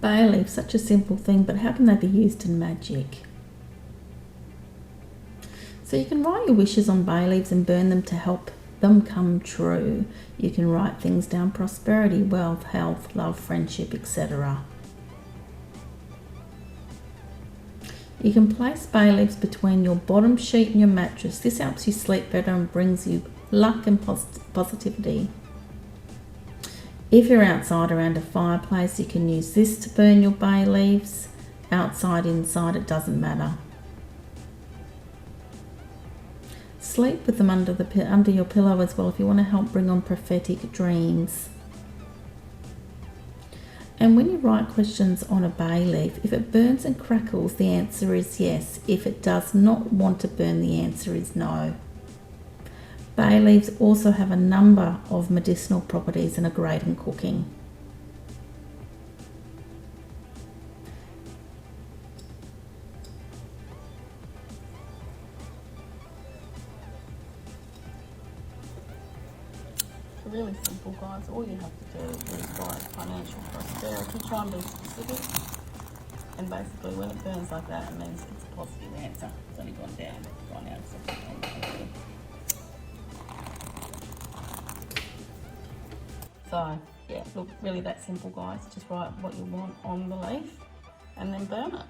Bay leaf, such a simple thing, but how can they be used in magic? So you can write your wishes on bay leaves and burn them to help them come true. You can write things down: prosperity, wealth, health, love, friendship, etc. You can place bay leaves between your bottom sheet and your mattress. This helps you sleep better and brings you luck and positivity. If you're outside around a fireplace, you can use this to burn your bay leaves. Outside, inside, it doesn't matter. Sleep with them under your pillow as well if you want to help bring on prophetic dreams. And when you write questions on a bay leaf, if it burns and crackles, the answer is yes. If it does not want to burn, the answer is no. Bay leaves also have a number of medicinal properties and are great in cooking. Really simple, guys. All you have to do is write financial prosperity, try and be specific, and basically when it burns like that, it means it's a positive answer. It's only gone down something. So yeah, look, really that simple, guys. Just write what you want on the leaf and then burn it.